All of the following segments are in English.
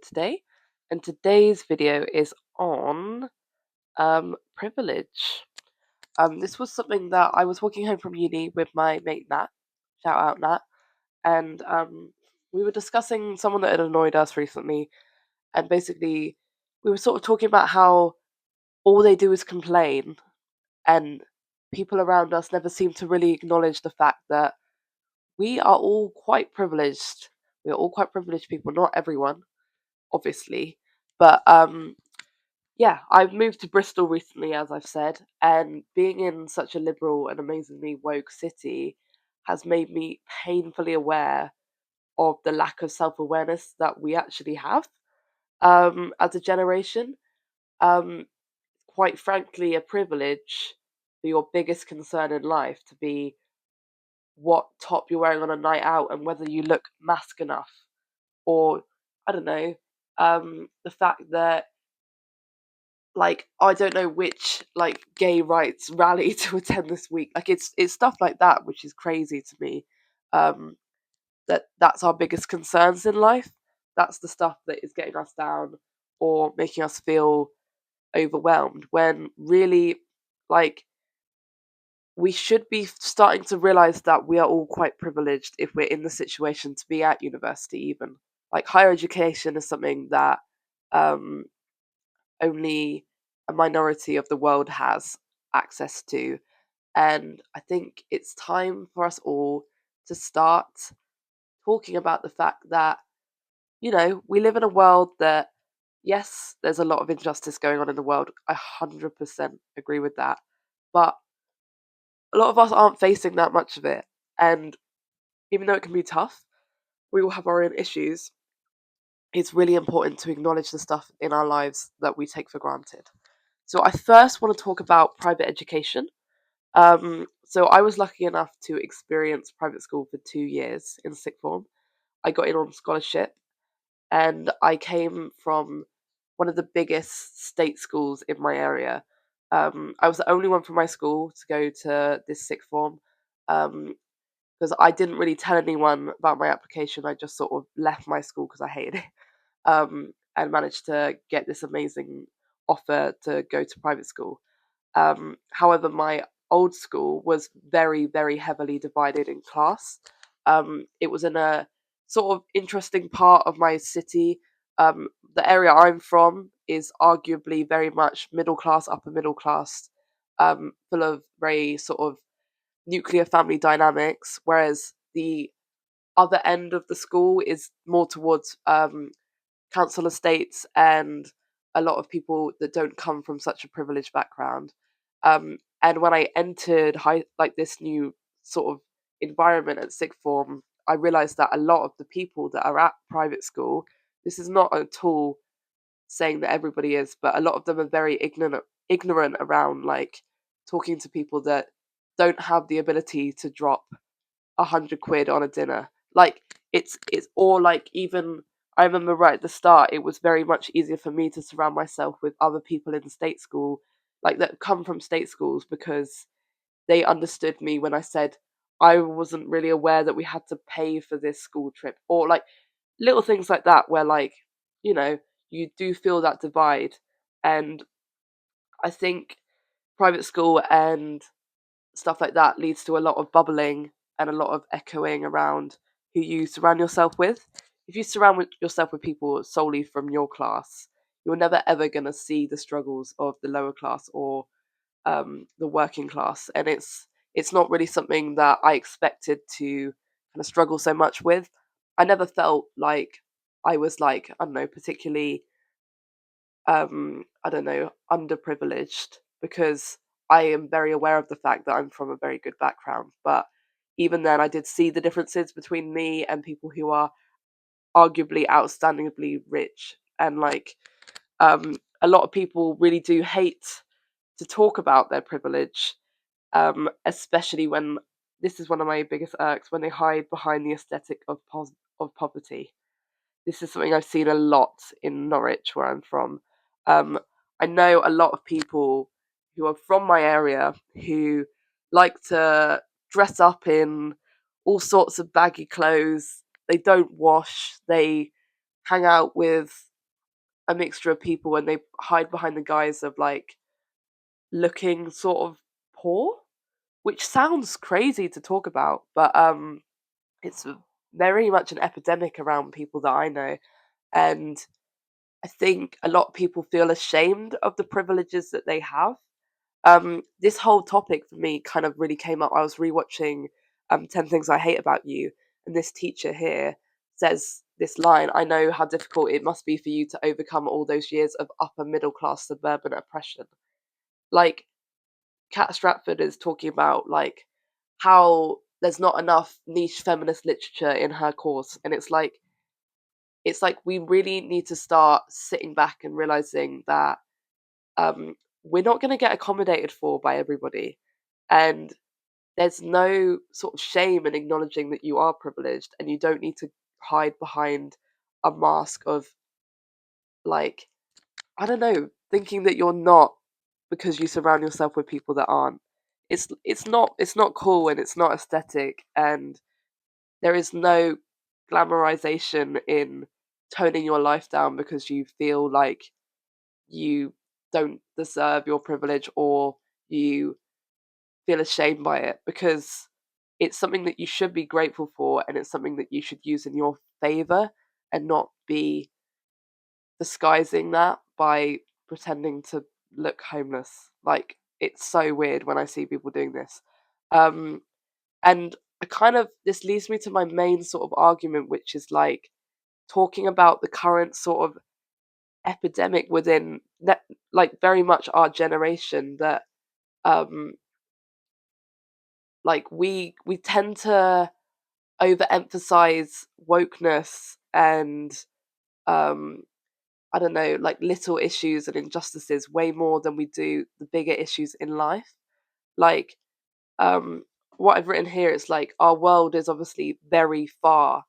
today, and today's video is on privilege. This was something that I was walking home from uni with my mate Nat, shout out Nat, and we were discussing someone that had annoyed us recently, and basically we were sort of talking about how all they do is complain, and people around us never seem to really acknowledge the fact that we are all quite privileged. We are all quite privileged people, not everyone, obviously. But yeah, I've moved to Bristol recently, as I've said, and being in such a liberal and amazingly woke city has made me painfully aware of the lack of self awareness that we actually have as a generation. Um, Quite frankly, a privilege for your biggest concern in life to be what top you're wearing on a night out and whether you look mask enough, or I don't know, the fact that I don't know which gay rights rally to attend this week. Like it's stuff like that which is crazy to me. Um, that's our biggest concerns in life. That's the stuff that is getting us down or making us feel overwhelmed. When really, like we should be starting to realize that we are all quite privileged if we're in the situation to be at university. Even like higher education is something that um, only a minority of the world has access to. And I think it's time for us all to start talking about the fact that, we live in a world that, yes, there's a lot of injustice going on in the world. I 100% agree with that. But a lot of us aren't facing that much of it. And even though it can be tough, we all have our own issues. It's really important to acknowledge the stuff in our lives that we take for granted. So I first want to talk about private education. So I was lucky enough to experience private school for 2 years in sixth form. I got in on scholarship, and I came from one of the biggest state schools in my area. I was the only one from my school to go to this sixth form because I didn't really tell anyone about my application. I just sort of left my school because I hated it, and managed to get this amazing offer to go to private school. However, my old school was very, very heavily divided in class. It was in a sort of interesting part of my city. The area I'm from is arguably very much middle class, upper middle class, full of very sort of nuclear family dynamics, whereas the other end of the school is more towards council estates and a lot of people that don't come from such a privileged background. And when I entered this new sort of environment at sixth form, I realized that a lot of the people that are at private school, this is not at all saying that everybody is, but a lot of them are very ignorant around talking to people that don't have the ability to drop 100 quid on a dinner. Like it's all like even I remember right at the start, it was very much easier for me to surround myself with other people in state school, like that come from state schools, because they understood me when I said I wasn't really aware that we had to pay for this school trip, or like little things like that, where you know you do feel that divide. And I think private school and stuff like that leads to a lot of bubbling and a lot of echoing around who you surround yourself with. If you surround yourself with people solely from your class, you're never ever going to see the struggles of the lower class or the working class, and it's not really something that I expected to kind of struggle so much with. I never felt like I was I don't know, particularly I don't know, underprivileged, because I am very aware of the fact that I'm from a very good background. But even then, I did see the differences between me and people who are arguably outstandingly rich. And a lot of people really do hate to talk about their privilege, especially when this is one of my biggest irks, when they hide behind the aesthetic of poverty. This is something I've seen a lot in Norwich, where I'm from. Um, I know a lot of people who are from my area who like to dress up in all sorts of baggy clothes. They don't wash. They hang out with a mixture of people and they hide behind the guise of like looking sort of poor, which sounds crazy to talk about, but it's very much an epidemic around people that I know. And I think a lot of people feel ashamed of the privileges that they have. This whole topic for me kind of really came up. I was rewatching 10 Things I Hate About You, and this teacher here says this line: I know how difficult it must be for you to overcome all those years of upper middle class suburban oppression. Like, Kat Stratford is talking about like how there's not enough niche feminist literature in her course, and it's like we really need to start sitting back and realizing that um, we're not going to get accommodated for by everybody, and there's no sort of shame in acknowledging that you are privileged, and you don't need to hide behind a mask of like, I don't know, thinking that you're not because you surround yourself with people that aren't. It's not cool and it's not aesthetic, and there is no glamorization in toning your life down because you feel like you don't deserve your privilege or you feel ashamed by it, because it's something that you should be grateful for and it's something that you should use in your favor and not be disguising that by pretending to look homeless. Like, it's so weird when I see people doing this. Um, and I kind of, this leads me to my main sort of argument, which is like talking about the current sort of epidemic within like very much our generation, that um like we tend to overemphasize wokeness and um I don't know, like little issues and injustices way more than we do the bigger issues in life. Like, um, what I've written here is like our world is obviously very far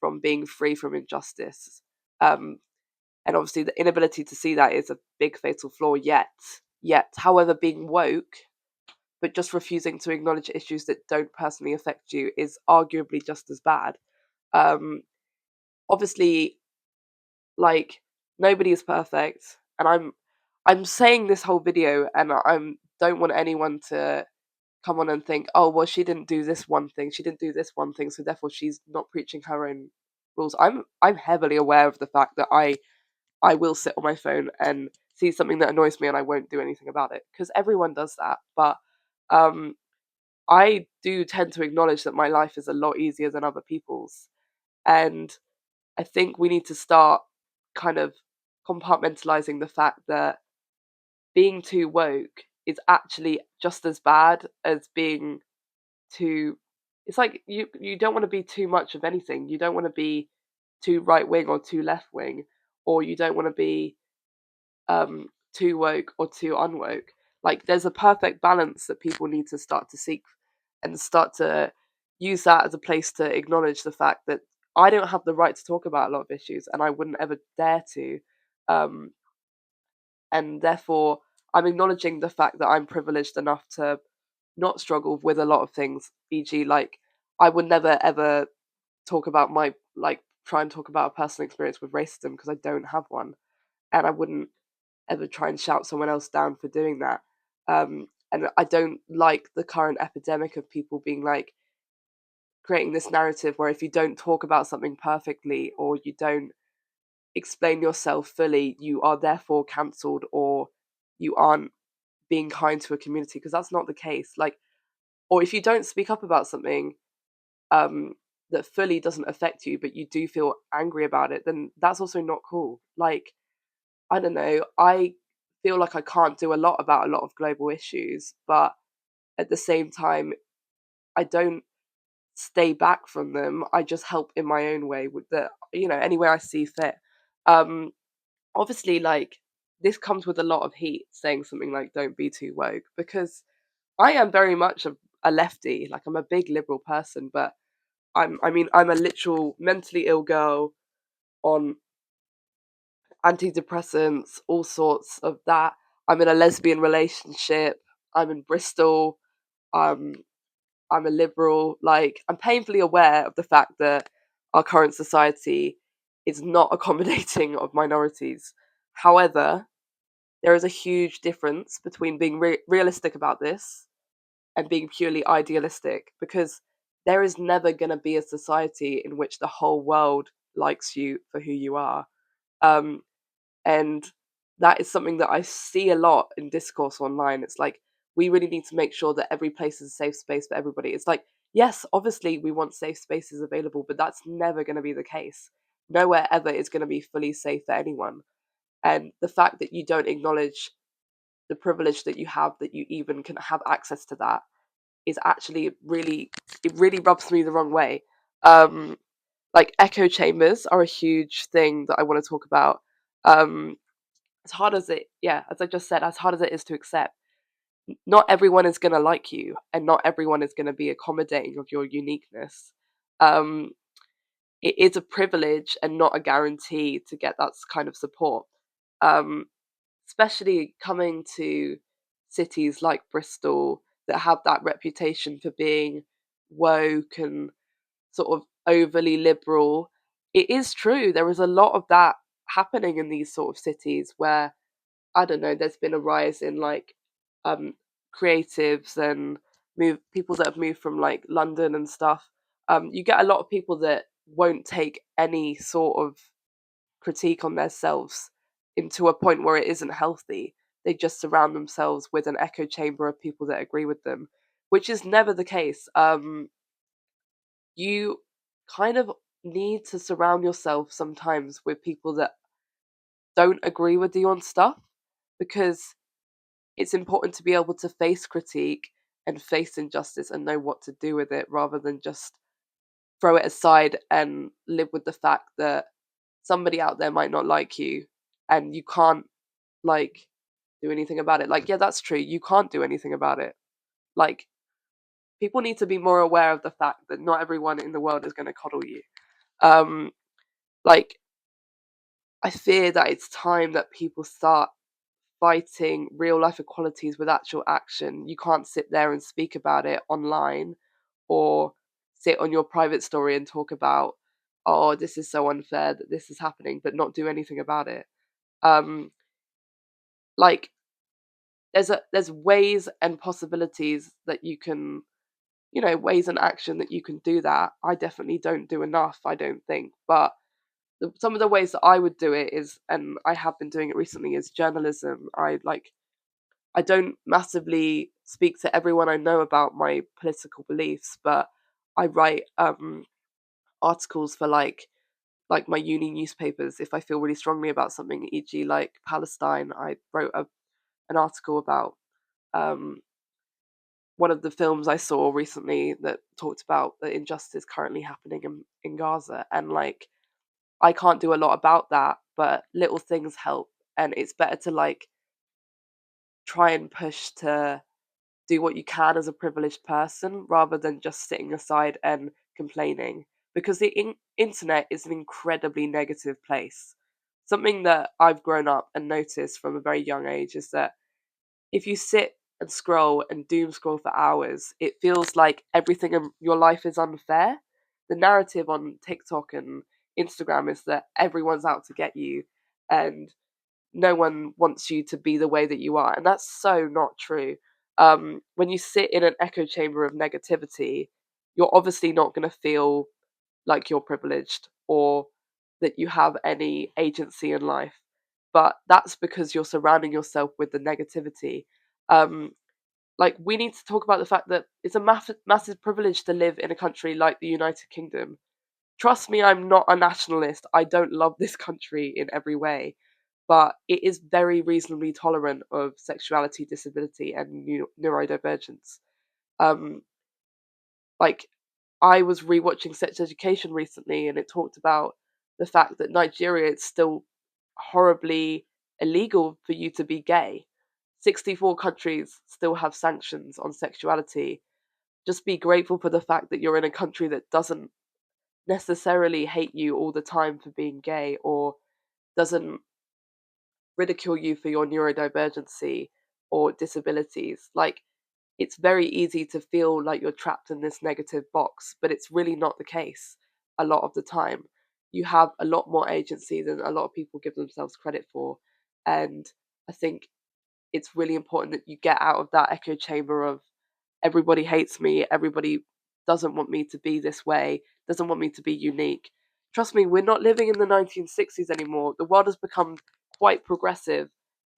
from being free from injustice. Um, and obviously the inability to see that is a big fatal flaw yet, however, being woke but just refusing to acknowledge issues that don't personally affect you is arguably just as bad. Um, Obviously, like, nobody is perfect, and I'm saying this whole video, and I'm don't want anyone to come on and think, oh well, she didn't do this one thing, she didn't do this one thing, so therefore she's not preaching her own rules. I'm heavily aware of the fact that I will sit on my phone and see something that annoys me and I won't do anything about it, because everyone does that. But um, I do tend to acknowledge that my life is a lot easier than other people's, and I think we need to start kind of compartmentalizing the fact that being too woke is actually just as bad as being too. It's like you don't want to be too much of anything. You don't want to be too right wing or too left wing, or you don't want to be too woke or too unwoke. Like, there's a perfect balance that people need to start to seek and start to use that as a place to acknowledge the fact that I don't have the right to talk about a lot of issues and I wouldn't ever dare to. Um, and therefore, I'm acknowledging the fact that I'm privileged enough to not struggle with a lot of things, e.g., like, I would never ever talk about my, like, try and talk about a personal experience with racism because I don't have one. And I wouldn't ever try and shout someone else down for doing that. And I don't like the current epidemic of people being like creating this narrative where if you don't talk about something perfectly or you don't explain yourself fully, you are therefore cancelled or you aren't being kind to a community, because that's not the case. Like, or if you don't speak up about something um, that fully doesn't affect you, but you do feel angry about it, then that's also not cool. Like, I don't know, I feel like I can't do a lot about a lot of global issues, but at the same time, I don't stay back from them. I just help in my own way with any way I see fit. Um, Obviously, like, this comes with a lot of heat saying something like "don't be too woke," because I am very much a lefty. Like, I'm a big liberal person, but I'm a literal mentally ill girl on antidepressants, all sorts of that. I'm in a lesbian relationship. I'm in Bristol. Um, I'm a liberal. Like, I'm painfully aware of the fact that our current society is not accommodating of minorities. However, there is a huge difference between being realistic about this and being purely idealistic, because there is never going to be a society in which the whole world likes you for who you are. Um, and that is something that I see a lot in discourse online. It's like, we really need to make sure that every place is a safe space for everybody. It's like, yes, obviously we want safe spaces available, but that's never going to be the case. Nowhere ever is going to be fully safe for anyone. And the fact that you don't acknowledge the privilege that you have, that you even can have access to that, is actually really, it really rubs me the wrong way. Um, like, echo chambers are a huge thing that I want to talk about. Um, as hard as it, yeah, as I just said, as hard as it is to accept, not everyone is going to like you, and not everyone is going to be accommodating of your uniqueness. Um, it is a privilege and not a guarantee to get that kind of support. Um, Especially coming to cities like Bristol that have that reputation for being woke and sort of overly liberal. It is true, there is a lot of that happening in these sort of cities where, I don't know, there's been a rise in like um creatives and move people that have moved from like London and stuff. You get a lot of people that won't take any sort of critique on themselves into a point where it isn't healthy. They just surround themselves with an echo chamber of people that agree with them, which is never the case. You kind of need to surround yourself sometimes with people that don't agree with you on stuff, because it's important to be able to face critique and face injustice and know what to do with it, rather than just throw it aside and live with the fact that somebody out there might not like you and you can't, like, do anything about it. Like, yeah, that's true, you can't do anything about it. Like, people need to be more aware of the fact that not everyone in the world is going to coddle you. um like, I fear that it's time that people start fighting real life equalities with actual action. You can't sit there and speak about it online, or sit on your private story and talk about, oh, this is so unfair that this is happening, but not do anything about it. um like, there's ways and possibilities that you can, ways and action that you can do that. I definitely don't do enough, I don't think. But some of the ways that I would do it is, and I have been doing it recently, is journalism. I don't massively speak to everyone I know about my political beliefs, but I write articles for like my uni newspapers if I feel really strongly about something, e.g., like Palestine. I wrote an article about um, one of the films I saw recently that talked about the injustice currently happening in Gaza. And like, I can't do a lot about that, but little things help. And it's better to like try and push to do what you can as a privileged person, rather than just sitting aside and complaining, because the internet is an incredibly negative place. Something that I've grown up and noticed from a very young age is that if you sit and scroll and doom scroll for hours, it feels like everything in your life is unfair. The narrative on TikTok and Instagram is that everyone's out to get you, and no one wants you to be the way that you are. And that's so not true. When you sit in an echo chamber of negativity, you're obviously not going to feel like you're privileged or that you have any agency in life. But that's because you're surrounding yourself with the negativity. Um, like, we need to talk about the fact that it's a massive privilege to live in a country like the United Kingdom. Trust me, I'm not a nationalist. I don't love this country in every way, but it is very reasonably tolerant of sexuality, disability, and neurodivergence. Um, like, I was rewatching Sex Education recently, and it talked about the fact that Nigeria, it's still horribly illegal for you to be gay. 64 countries still have sanctions on sexuality. Just be grateful for the fact that you're in a country that doesn't necessarily hate you all the time for being gay, or doesn't ridicule you for your neurodivergency or disabilities. Like, it's very easy to feel like you're trapped in this negative box, but it's really not the case a lot of the time. You have a lot more agency than a lot of people give themselves credit for. And I think it's really important that you get out of that echo chamber of everybody hates me, everybody doesn't want me to be this way, doesn't want me to be unique. Trust me, we're not living in the 1960s anymore. The world has become quite progressive,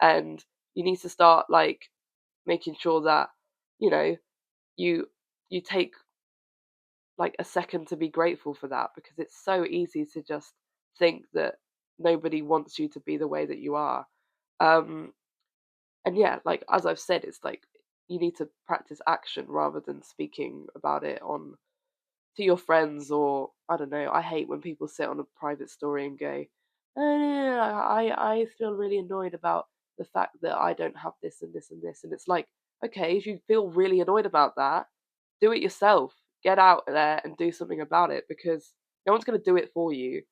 and you need to start like making sure that you know you you take like a second to be grateful for that, because it's so easy to just think that nobody wants you to be the way that you are. Um, and yeah, like as I've said, it's like you need to practice action rather than speaking about it on to your friends. Or I don't know. I hate when people sit on a private story and go, I feel really annoyed about the fact that I don't have this and this and this. And it's like, okay, if you feel really annoyed about that, do it yourself. Get out there and do something about it, because no one's going to do it for you.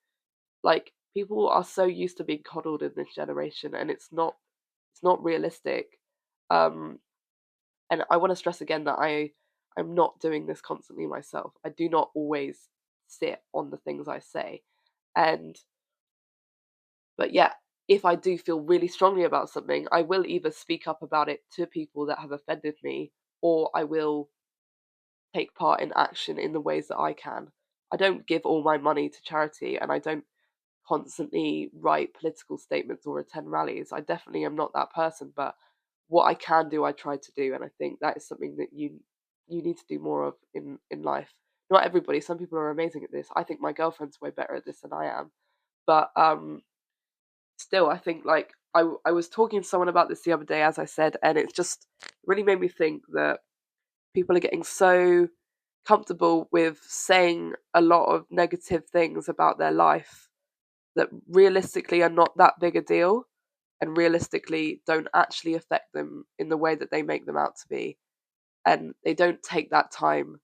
Like people are so used to being coddled in this generation, and it's not realistic. Um, and I want to stress again that I'm not doing this constantly myself. I do not always sit on the things I say. And but yeah, if I do feel really strongly about something, I will either speak up about it to people that have offended me, or I will take part in action in the ways that I can. I don't give all my money to charity, and I don't constantly write political statements or attend rallies. I definitely am not that person, but what I can do, I try to do, and I think that is something that you need to do more of in life. Not everybody. Some people are amazing at this. I think my girlfriend's way better at this than I am, but still, I think like I was talking to someone about this the other day, as I said, and it just really made me think that people are getting so comfortable with saying a lot of negative things about their life that realistically are not that big a deal, and realistically don't actually affect them in the way that they make them out to be. And they don't take that time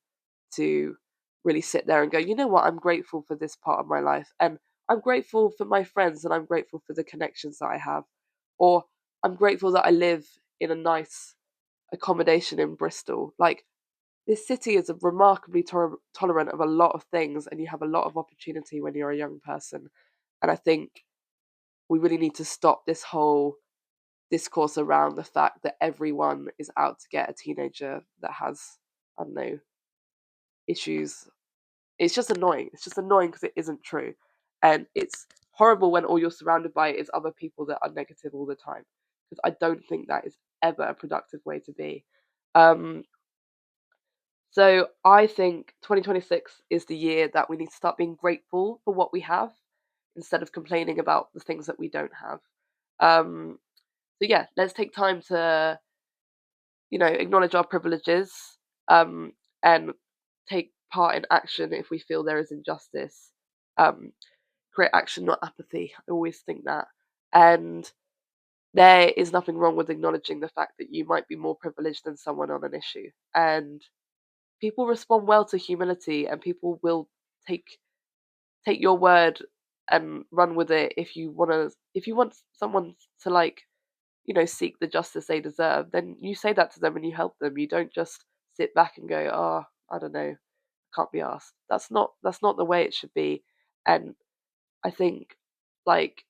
to really sit there and go, you know what, I'm grateful for this part of my life. And I'm grateful for my friends, and I'm grateful for the connections that I have. Or I'm grateful that I live in a nice accommodation in Bristol. Like, this city is remarkably tolerant of a lot of things, and you have a lot of opportunity when you're a young person. And I think we really need to stop this whole discourse around the fact that everyone is out to get a teenager that has, I don't know, issues. It's just annoying. It's just annoying because it isn't true. And it's horrible when all you're surrounded by is other people that are negative all the time. Because I don't think that is ever a productive way to be. Um, so I think 2026 is the year that we need to start being grateful for what we have instead of complaining about the things that we don't have. Um, so yeah, let's take time to acknowledge our privileges, um, and take part in action if we feel there is injustice. Um, create action, not apathy. I always think that. And there is nothing wrong with acknowledging the fact that you might be more privileged than someone on an issue. And people respond well to humility, and people will take take your word and run with it if you want someone to seek the justice they deserve, then you say that to them and you help them. You don't just sit back and go, "Oh, I don't know, can't be asked." That's not the way it should be. And I think, like,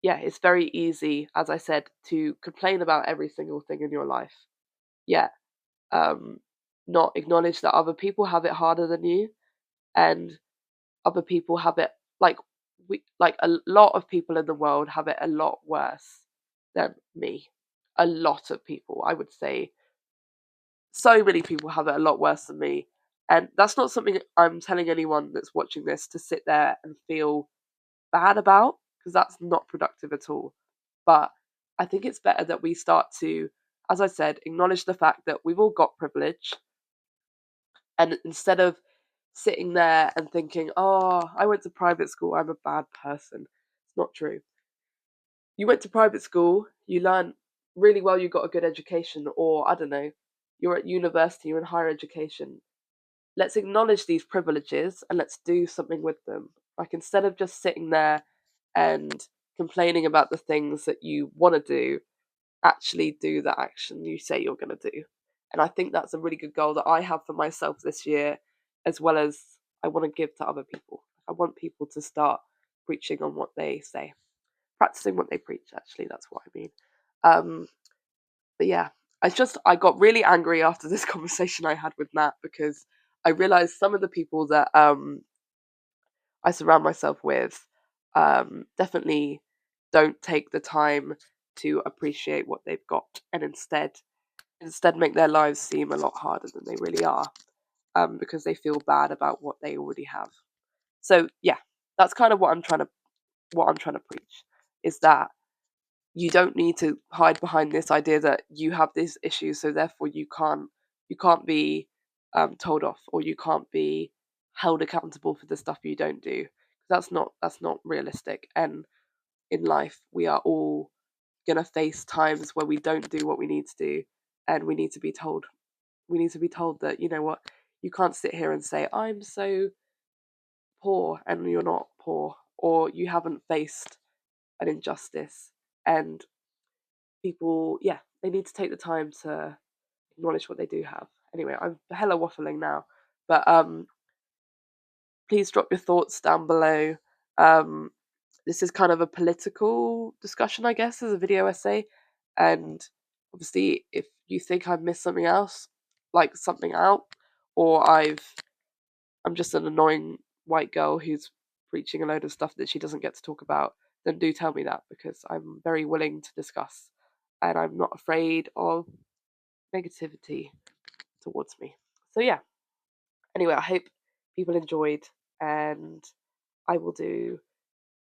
yeah, it's very easy, as I said, to complain about every single thing in your life. Yeah, um, not acknowledge that other people have it harder than you, and other people have it like a lot of people in the world have it a lot worse than me. A lot of people, I would say, so many people have it a lot worse than me. And that's not something I'm telling anyone that's watching this to sit there and feel bad about, because that's not productive at all. But I think it's better that we start to, as I said, acknowledge the fact that we've all got privilege. And instead of sitting there and thinking, oh, I went to private school, I'm a bad person, it's not true. You went to private school, you learned really well, you got a good education, or I don't know, you're at university, you're in higher education. Let's acknowledge these privileges and let's do something with them. Like, instead of just sitting there and complaining about the things that you want to do, actually do the action you say you're going to do. And I think that's a really good goal that I have for myself this year, as well as I want to give to other people. I want people to start preaching on what they say. practicing what they preach. Actually, that's what I mean. Um, but yeah, I got really angry after this conversation I had with Nat, because I realized some of the people that I surround myself with definitely don't take the time to appreciate what they've got, and instead make their lives seem a lot harder than they really are, because they feel bad about what they already have. So yeah, that's kind of what I'm trying to preach, is that you don't need to hide behind this idea that you have this issue, so therefore you can't be told off, or you can't be held accountable for the stuff you don't do. That's not realistic. And in life, we are all gonna face times where we don't do what we need to do, and we need to be told. We need to be told that, you know what, you can't sit here and say I'm so poor and you're not poor, or you haven't faced an injustice. And people, yeah, they need to take the time to acknowledge what they do have. Anyway, I'm hella waffling now, but please drop your thoughts down below. Um, this is kind of a political discussion, I guess, as a video essay, and obviously, if you think I've missed something else, like something out, or I'm just an annoying white girl who's preaching a load of stuff that she doesn't get to talk about, then do tell me that, because I'm very willing to discuss, and I'm not afraid of negativity towards me. So yeah. Anyway, I hope people enjoyed, and I will do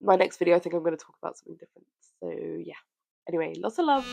my next video. I think I'm going to talk about something different. So yeah. Anyway, lots of love.